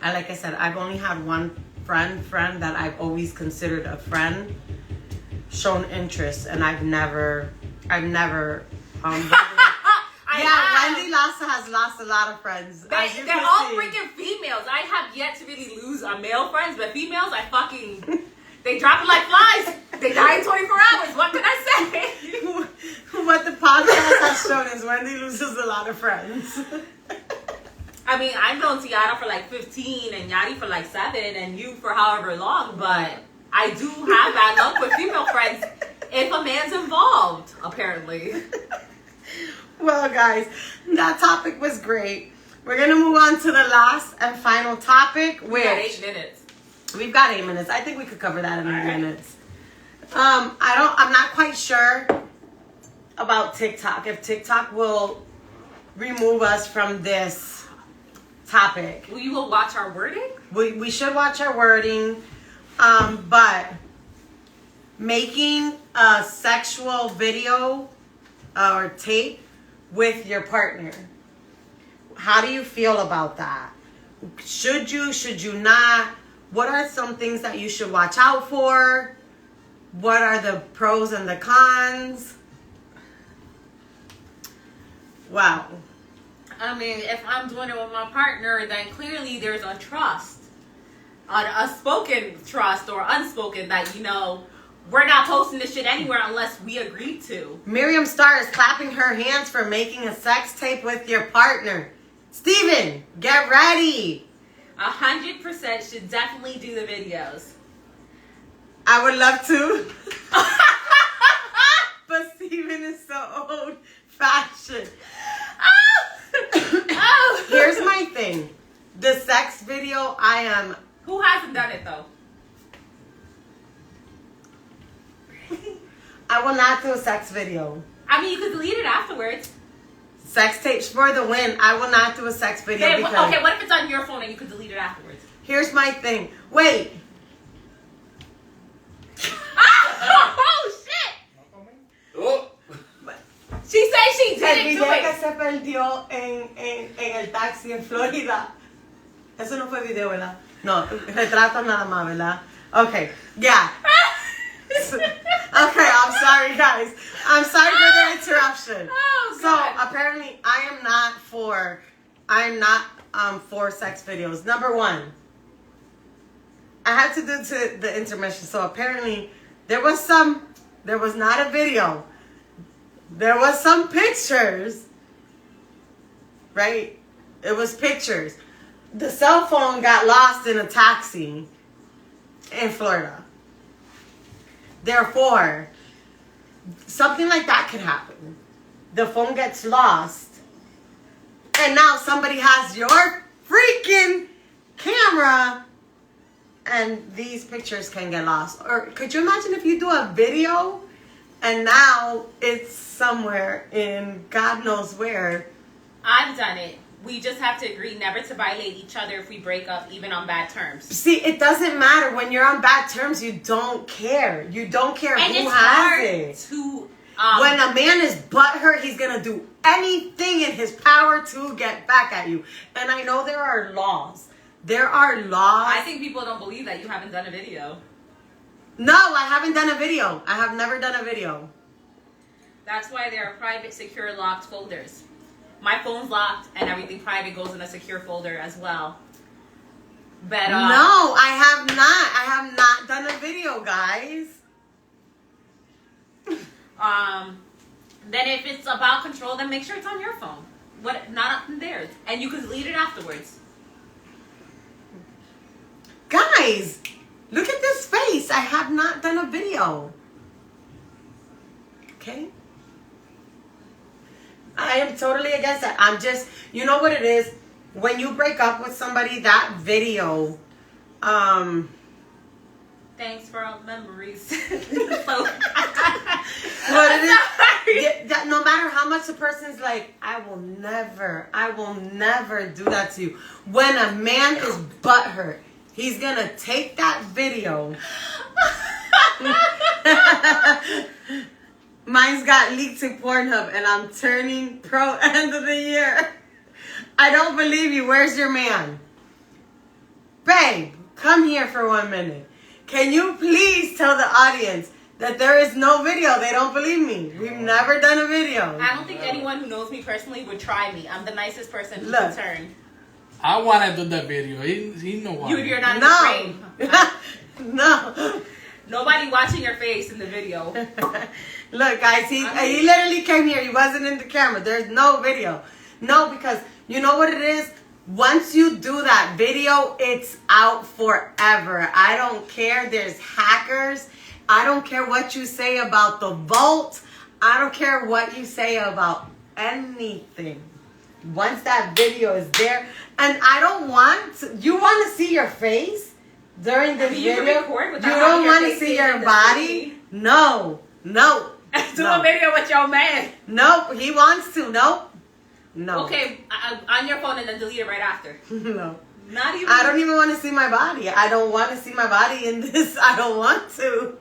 like I said, I've only had one friend that I've always considered a friend shown interest, and I've never Wendy Lassa has lost a lot of friends. they're all freaking females. I have yet to really lose a male friends, but females, they drop it like flies. They die in 24 hours. What can I say? What the podcast has shown is Wendy loses a lot of friends. I mean, I've known Tiana for like 15 and Yadi for like 7 and you for however long, but I do have bad luck with female friends if a man's involved, apparently. Well, guys, that topic was great. We're going to move on to the last and final topic, which... We got 8 minutes. We've got 8 minutes. I think we could cover that in 8 right. minutes. I'm not quite sure about TikTok. If TikTok will remove us from this topic. We will watch our wording? We should watch our wording. But making a sexual video or tape with your partner. How do you feel about that? Should you not? What are some things that you should watch out for? What are the pros and the cons? Wow. I mean, if I'm doing it with my partner, then clearly there's a trust. A spoken trust or unspoken that, we're not posting this shit anywhere unless we agree to. Miriam Starr is clapping her hands for making a sex tape with your partner. Steven, get ready. 100% should definitely do the videos. I would love to. But Steven is so old fashioned. Oh. Here's my thing. The sex video, Who hasn't done it though? I will not do a sex video. I mean, you could delete it afterwards. Sex tapes for the win. I will not do a sex video Okay, because... what if it's on your phone and you could delete it afterwards? Here's my thing. Wait. Oh, shit! Oh. She said she El didn't do video que it. se perdió en el taxi en Florida. Eso no fue video, ¿verdad? No, retratos nada más, ¿verdad? Okay, yeah. Okay, I'm sorry, guys. I'm sorry for the interruption. Oh, so God. apparently, I'm not for sex videos. Number one, I had to do to the intermission. So apparently, there was not a video. There was some pictures, right? It was pictures. The cell phone got lost in a taxi in Florida. Therefore, something like that could happen. The phone gets lost And now somebody has your freaking camera and these pictures can get lost. Or could you imagine if you do a video and now it's somewhere in God knows where? I've done it. We just have to agree never to violate each other if we break up, even on bad terms. See, it doesn't matter. When you're on bad terms, you don't care. You don't care And who it's has hard it. to... When a man is butthurt, he's going to do anything in his power to get back at you. And I know there are laws. There are laws. I think people don't believe that you haven't done a video. No, I haven't done a video. I have never done a video. That's why there are private, secure, locked folders. My phone's locked, and everything private goes in a secure folder as well. But No, I have not. I have not done a video, guys. Then if it's about control, then make sure it's on your phone. Not on theirs. And you can delete it afterwards. Guys, look at this face. I have not done a video. Okay? I am totally against that. I'm just, you know what it is? When you break up with somebody, that video, Thanks for all the memories. what it is, that no matter how much the person's like, I will never do that to you. When a man is butthurt, he's gonna take that video. Mine's got leaked to Pornhub and I'm turning pro end of the year. I don't believe you. Where's your man? Babe, come here for 1 minute. Can you please tell the audience that there is no video? They don't believe me. We've never done a video. I don't think anyone who knows me personally would try me. I'm the nicest person who Look. can turn. I want to do the video. He know why. You're not in the No. frame. No. Nobody watching your face in the video. Look, guys, he literally came here. He wasn't in the camera. There's no video. No, because you know what it is? Once you do that video, it's out forever. I don't care. There's hackers. I don't care what you say about the vault. I don't care what you say about anything. Once that video is there, and I don't want to, you want to see your face during this You can video? record You without don't having your want to face see in your the body? screen. No. Do No. a video with your man. Nope, he wants to. Nope. No. Okay, on your phone and then delete it right after. No. Not even. I don't even want to see my body. I don't want to see my body in this. I don't want to.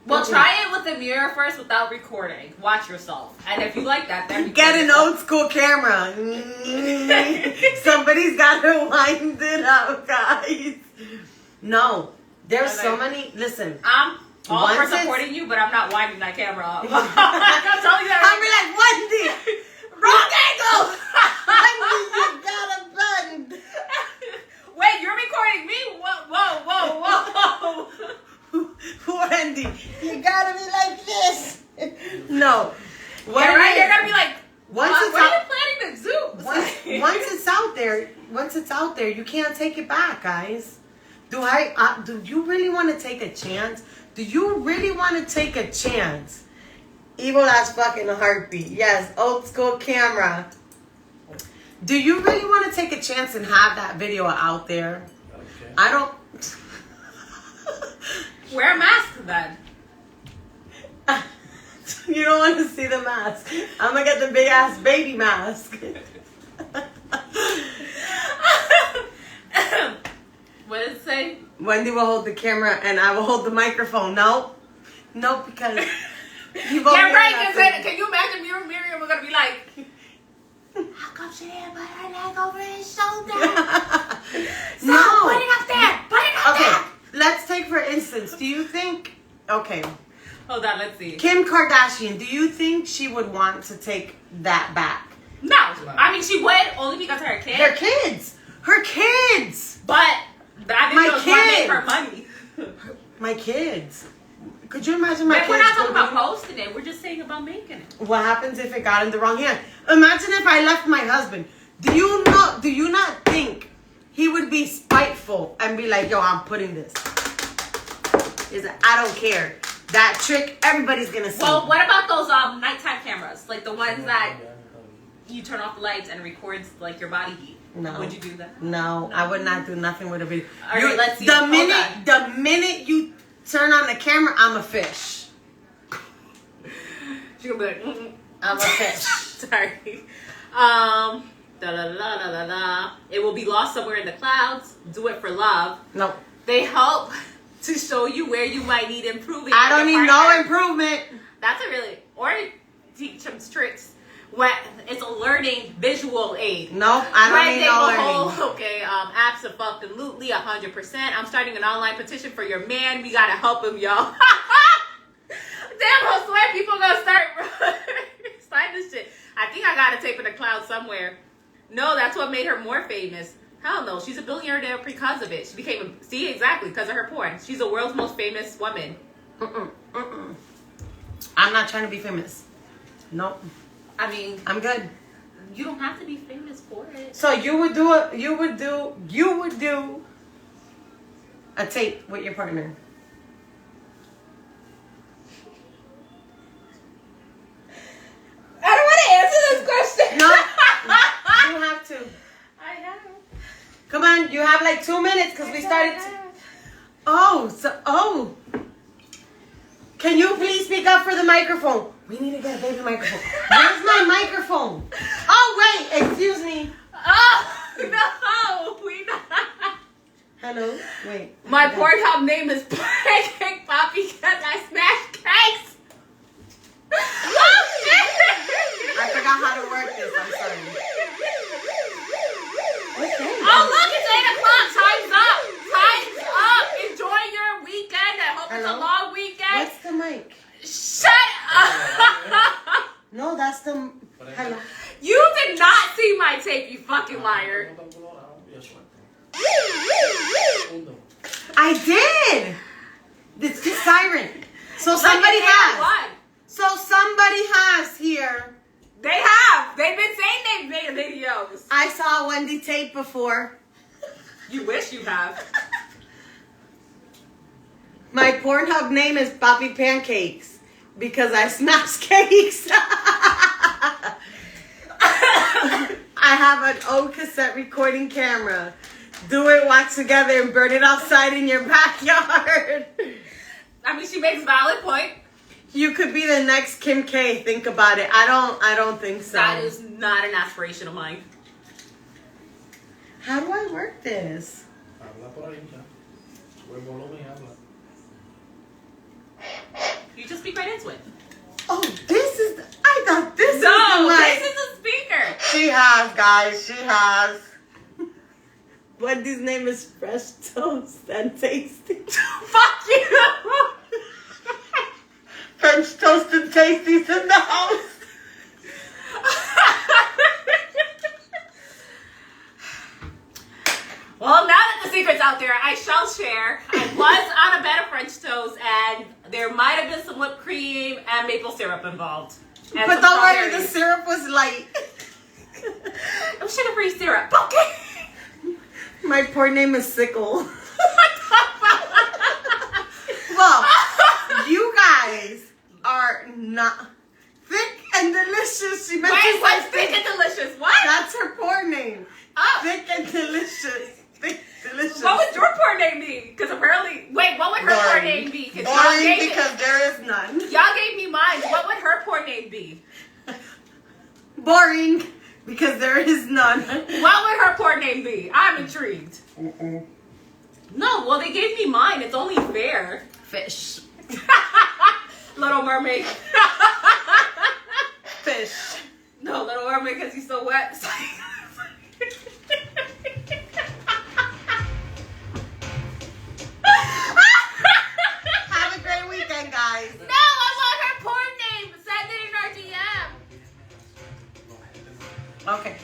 Well, try it with the mirror first without recording. Watch yourself. And if you like that, then Get an yourself. old school camera. Somebody's got to wind it up, guys. No. There's so many. Listen. I'm all for Once it's- supporting you, but I'm not winding that camera up. I'm telling you that I'll right be like, Wendy. Wrong angle! Wendy, you got to bend. Wait, you're recording me? Whoa. Wendy, you gotta be like this. No. What Yeah, it right? is- You're gonna be like, once what it's are you out, planning to do? once it's out there, you can't take it back, guys. Do you really want to take a chance? Do you really want to take a chance? Evil as fucking heartbeat. Yes, old school camera. Do you really want to take a chance and have that video out there? Okay. I don't. Wear a mask then. You don't want to see the mask. I'm gonna get the big ass baby mask. What did it say? Wendy will hold the camera and I will hold the microphone. No, because you've Yeah, already right. done Cause that then, can you imagine me and Miriam? We're gonna be like, how come she didn't put her leg over his shoulder? to me. No, put it up there. Put it up Okay, there. let's take for instance. Do you think? Okay, Hold on. Let's see. Kim Kardashian. Do you think she would want to take that back? No, I mean she would only because of her kid. Her kids. Her kids. But that My video is what made her kids. money. My kids. Could you imagine my But kids? we're not talking doing- about posting it. We're just saying about making it. What happens if it got in the wrong hand? Imagine if I left my husband. Do you not think he would be spiteful and be like, yo, I'm putting this? He's like, I don't care. That trick, everybody's gonna see. Well, what about those nighttime cameras, like the ones that you turn off the lights and it records like your body heat. No. Would you do that? No, I would not do nothing with a video. All right, let's see. The Hold minute you turn on the camera, I'm a fish. She's gonna be like, mm-mm. I'm a fish. Sorry. It will be lost somewhere in the clouds. Do it for love. No. They help to show you where you might need improving. I don't with need your no partner. improvement. That's a really, or teach them tricks. When it's a learning visual aid. Nope, I don't need no learning. Okay, absolutely, 100%. I'm starting an online petition for your man. We gotta help him, y'all. Damn, I swear people gonna start sign this shit. I think I got a tape in the cloud somewhere. No, that's what made her more famous. Hell no, she's a billionaire because of it. She became see exactly because of her porn. She's the world's most famous woman. I'm not trying to be famous. Nope. I mean, I'm good. you don't have to be famous for it. So you would do a tape with your partner. I don't want to answer this question. No, you have to. I have. Come on, you have like 2 minutes because we started. Oh. Can you please speak up for the microphone? We need to get a baby microphone. Where's my microphone? Oh wait, excuse me. Oh no, we not. Hello. Wait. My Pornhub name is Pancake Poppy because I smash cakes. Oh shit! I forgot how to work this. I'm sorry. Okay. Oh look, it's 8 o'clock. Time's up. Time's up. Enjoy your weekend. I hope it's a Hello? long weekend. What's the mic? Shut up. No, that's the. Hello. You did not see my tape, you fucking liar. I did. It's the siren. So somebody has. What? So somebody has here. They have. They've been saying they've made videos. I saw Wendy tape before. You wish you have. My Pornhub name is Poppy Pancakes because I smash cakes. I have an old cassette recording camera. Do it, watch together, and burn it outside in your backyard. I mean, she makes a valid point. You could be the next Kim K. Think about it. I don't think so. That is not an aspiration of mine. How do I work this? Habla por ahí ya. Buen volumen y habla. You just speak right into it. Oh, this is. I thought this was No, the mic. this is a speaker. She has, guys. She has. Wendy's name is Fresh Toast and Tasty. Fuck you. French Toast and Tasty's in the house. Well, now that the secret's out there, I shall share. I was on a bed of French toast, and there might have been some whipped cream and maple syrup involved. And But some don't worry, the strawberries. syrup was light. It was sugar-free syrup. Okay. My poor name is Sickle. Well, you guys are not thick and delicious. She meant Wait, to say what's thick and delicious? What? That's her poor name. Oh. Thick and delicious. Thick, delicious. What would your poor name be? Because apparently, wait, what would her poor name be? Y'all Boring gave because there is none. y'all gave me mine. What would her poor name be? Boring because there is none. What would her poor name be? I'm intrigued. No, well, they gave me mine. It's only fair. Fish. Little Mermaid. Fish. No, Little Mermaid because he's so wet. Have a great weekend, guys. No, I want her porn name. Send it in our DM. Okay.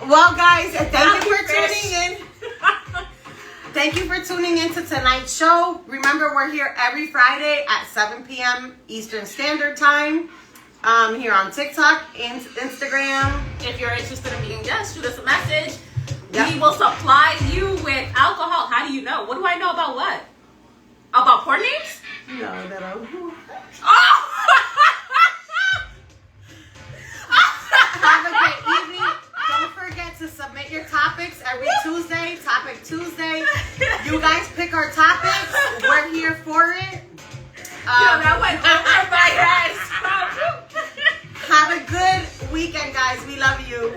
Well, guys, thank you for Fish. tuning in. Thank you for tuning in to tonight's show. Remember, we're here every Friday at 7 p.m. Eastern Standard Time. Here on TikTok and Instagram. If you're interested in being a guest, shoot us a message. Yep. We will supply you with alcohol. How do you know? What do I know about what? About porn names? No, that I Oh! Have a great evening. we're here for it. That went over my head. Have a good weekend, guys. We love you.